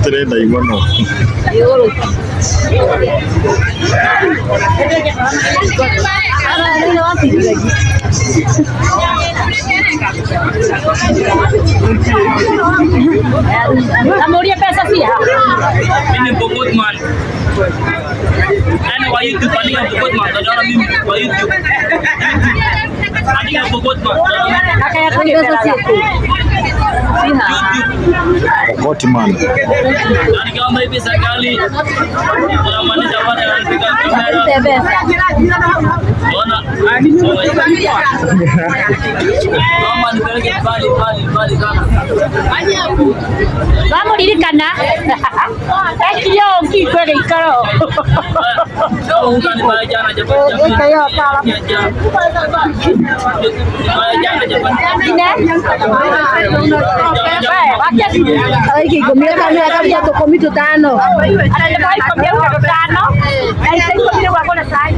Tereda igual Amoria pesa sih ya. Ini bobot man. Ano wa YouTube ani nga bobot man. Kadang mimi wa YouTube. Ani nga bobot man. Kaya ko pesa sih itu. bobot man. Ani kama may pesa kali. Wala man dapat ang kamera. Ona. Mama ni peleke bali sana. Vamos a ir cana. Es que yo quiero ir caro. Kau bukan balik jana cepat. Kayak kalau Ini. Ay, que comida carne acá ya to comí tutano. Ahora le voy a comer un tutano. Ahí se come una buena sal.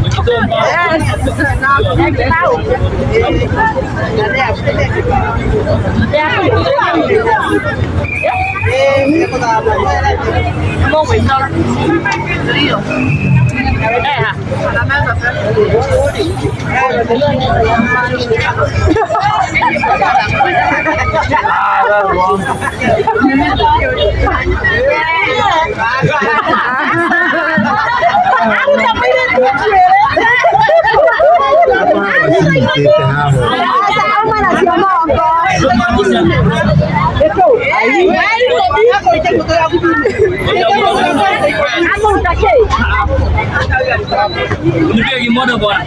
Ini gimana buat?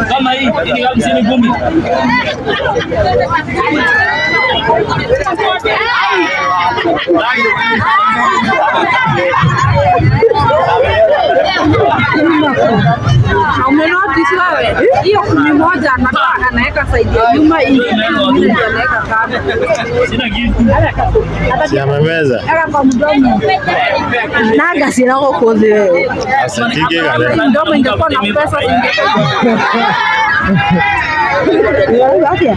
Kama hii ini kama sini gumi. Umenotice wewe? Hiyo 11 anaweka saidia nyuma hii. Anaweka kando. Sina kitu. Si amemeza. Kwa mdomo. Naga sina kokozi wewe. Asantike kana. Mdomo ingekuwa na pesa ingekuwa. Afya.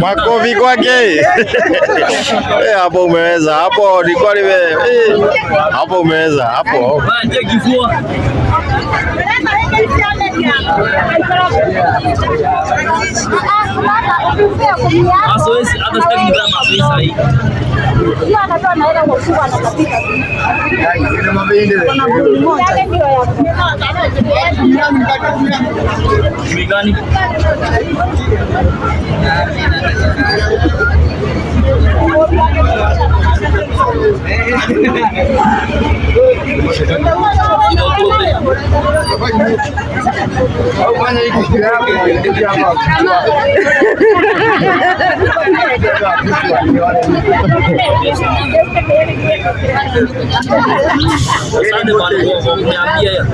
Makofi kwake. Hapo umeweza. Hapo nilikuwa hapo umeweza. Hapo. Manje kifua. Mazoezi hata sitaki nifanye mazoezi sahihi. Hiyo anatoa na ile mkubwa anakapika. Kuna buli moja. Migani. Asante kwa kuniambia ya.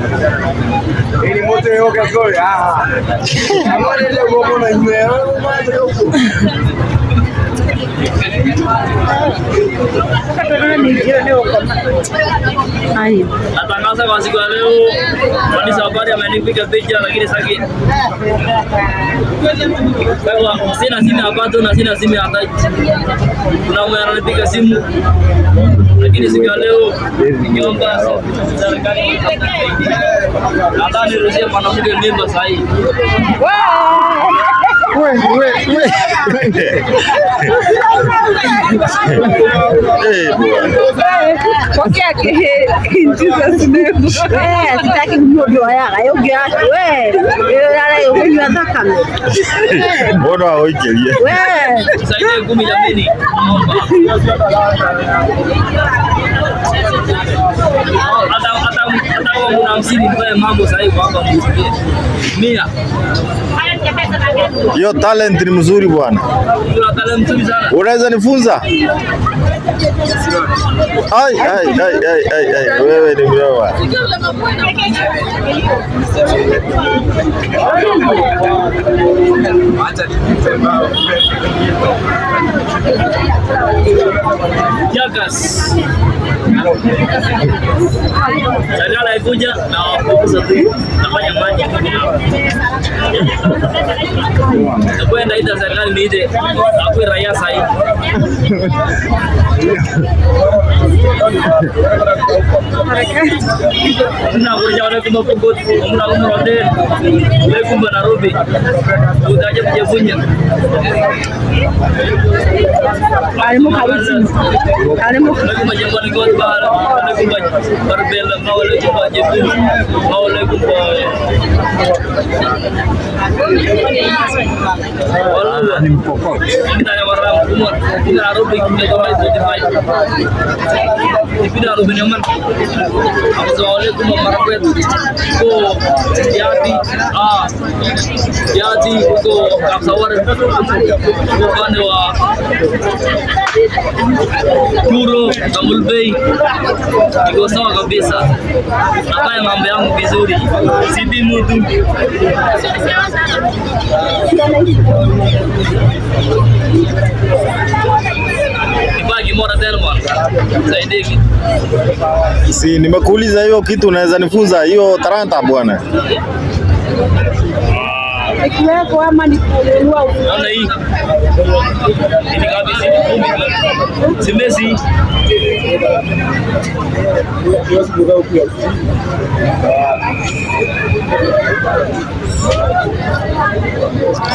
Ini moto yoga sorry. Amane leo mbona nyweo mwanzo huko. Natangaza kwa siku ya leo Mwani Safari amenipiga picha lakini saki kwa sina simu ya pato na sina simu ya touch. Kuna mwenye ananipiga simu lakini siku ya leo niomba serikali hata niruhusie mwanamke mimba sahihi. Sitaki mmoja yake yoga wewe nataka mbona waoikelie wewe Tusaidie 10 jameni. Hata kuna 50 kwa mambo sahihi kwa hapa msikie. 100. hiyo talent ni mzuri bwana. Kuna talent nzuri sana. Unaweza nifunza? Ai, wewe ni mrewa. Jagas. Serikali ikuja na wafukuza tu nafanya maji. Nakwenda ita serikali niite akwe raia sahi. Mna kuja wale kumba Pokot, mna kumba Roden, wale kumba Nairobi. Utaje kujifunza. alimu kabisa alimu Kumba jambani kwa bara, wale kumba Barbella, wale kumba Jepun, wale kumba wala ni Pokot. Kita ada warna kumba, kita Nairobi kita kawai 25. Kita Nairobi nyaman. Assalamualaikum warahmatullahi wabarakatuh. Yati ko kapsawar upande wa Kuro Tambul Bay iko sawa kabisa. Nafanya mambo yangu vizuri. Sidi mutu. Ibaki mora tena bwana. Saidiki. Si nimekuuliza hiyo kitu unaweza nifunza hiyo talanta bwana. ikiweko ama ni kununua Naona hii. Ini kabisa simesi.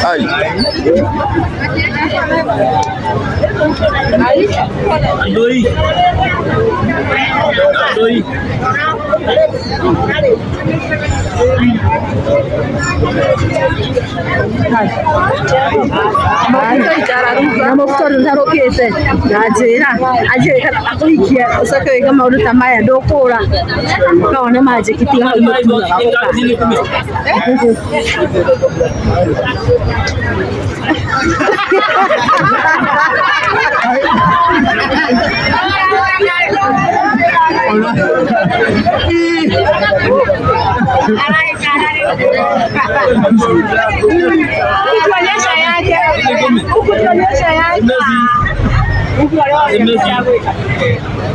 Ai. Andoi. Andoi. Namufuta ntarokete najera aje akuikia usake kama uruta maya ndokura kaona maje kitinga ukuonyesha yake ukuonyesha yake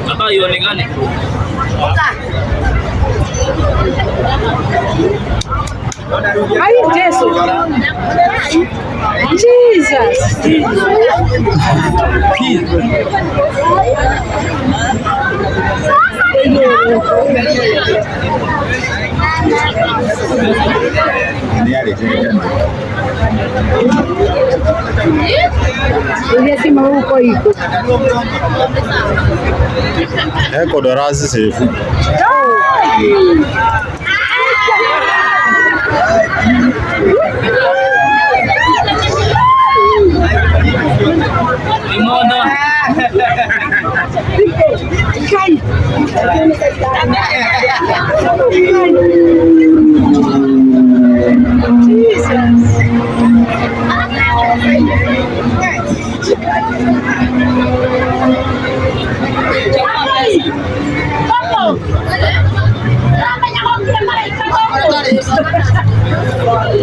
Hata ionekane. Ai Yesu Jesus Uliasema huko iko. Eko darasi sefu. Imoda.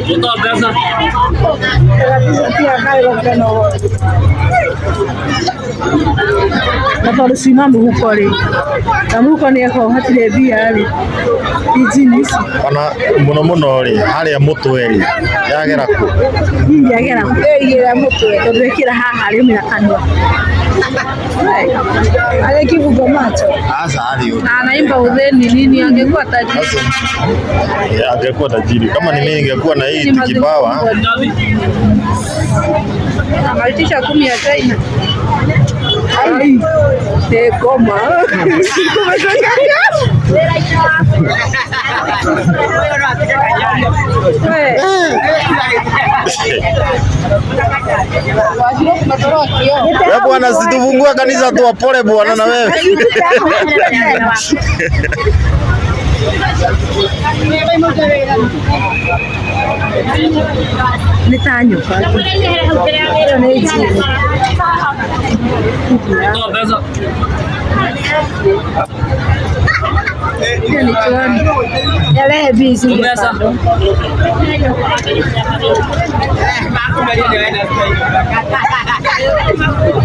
Juta biasa. Napalo simama huko le. Na huko ni yako hatile bia ali. Ijinisi. Kana muno ri haria mutweri yagera ku. Yagera ku. Yagera mutwe. Tobekira haha ali mina kanwa. Ale kivugo macho. Asa ali. Anaimba udheni nini angekuwa tajiri. Angekuwa tajiri. Kama ni mimi ningekuwa na hii kipawa. Amalitisha 10 ya China. Ai, te coma. Wewe bwana, situfungua kanisa tu pole bwana na wewe. Nitanyo kwa. Yale busy.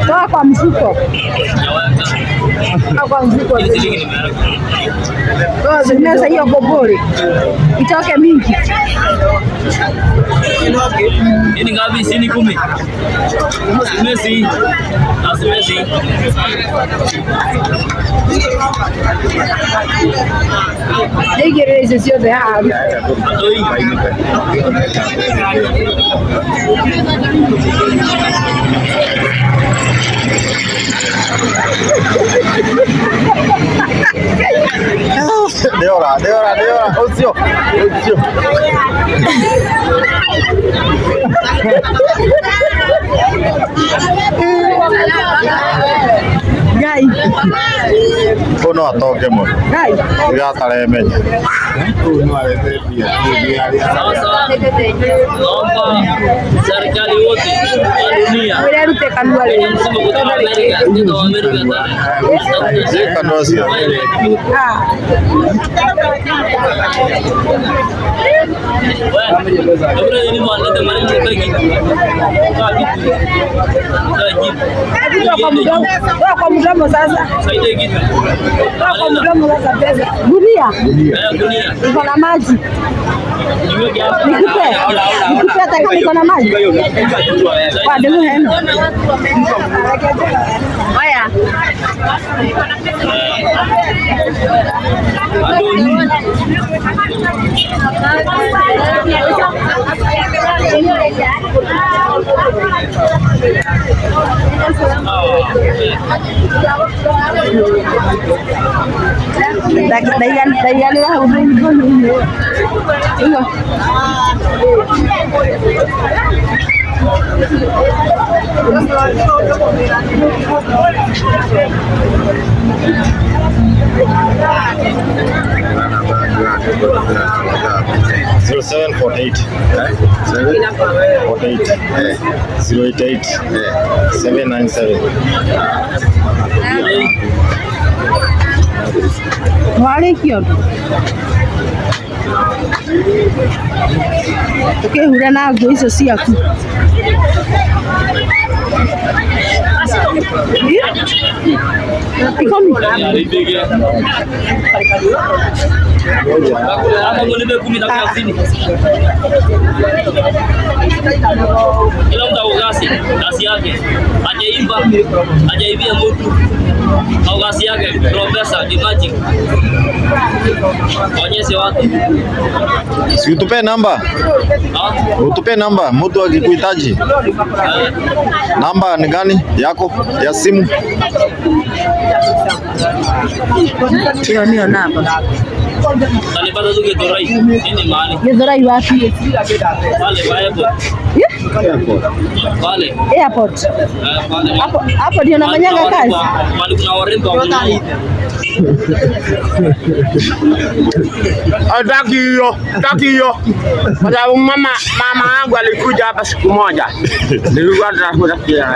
Toa kwa mfuko. Kwa mfuko. Zinaweza hiyo gobori. Itoke mingi. Ini ngapi sini 10. Simesi. Asimesi. Igere sio de hapo. Deora, Ozio. Gai. Kono atoke mo. Gai. Ya talemenya. Naomba serikali wote wa dunia Wirarute kanwa leo. kutoka Amerika, kutoka Amerika Je, kanwa sio? Kwa mdomo sasa. Kwa mdomo sasa pesa. Gunia. Iko na maji. Nikupe hata kama iko na maji. Kwa demu heno. Haya. Daigan lah hubungan. Zero 748 088 797. Wale kiodo. Okay, hura na nguo icio ciaku. Ikomi. Hapa ngolibe 10 na 50. Kila mtu au gasi ya yake. Hajaibia mtu. Au kazi yake profesa ni magic. Onyeshe watu. Si utupe namba. Utupe namba mtu akikuhitaji. Namba ni gani yako ya simu? Hiyo namba. Talipata tu githura-iiiiii. Nini maana? Githura-iiiiii wapi? Pale airport. Hapo ndio nafanyanga kazi. Pale kuna warembo wa Taki hiyo. Kwa sababu mama yangu alikuja hapa siku moja. Nilikuwa tunakula kia.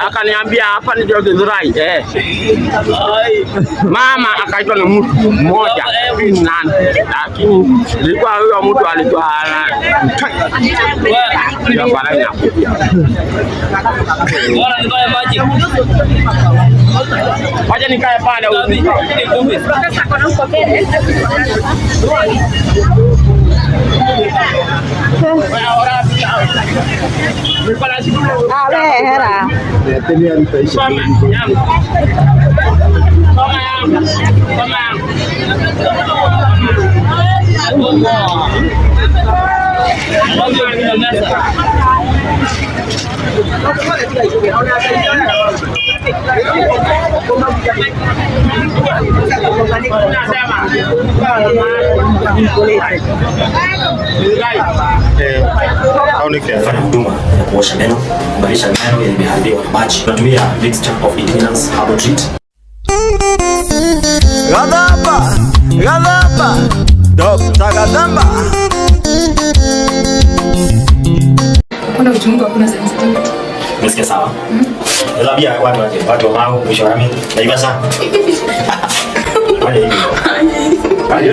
Akaniambia hapa ni githura-iiiiii. Mama akaitwa na mtu mmoja nani. Lakini nilikuwa huyo mtu alikuwa bora nikae maji. Wacha nikae pale huko. Sasa kuna huko mbele. Hera. Fanya huduma ya kuosha meno, kuboresha meno yaliyoharibiwa na maji. Tunatumia mixture of ingredients herbal treat. Gadapa. Dr. Gadamba. Kuna uchungu, kuna sensitivity. Nasikia sawa. Labia watu wao mwisho wami. Naiba sana. Hadi hivi. Hadi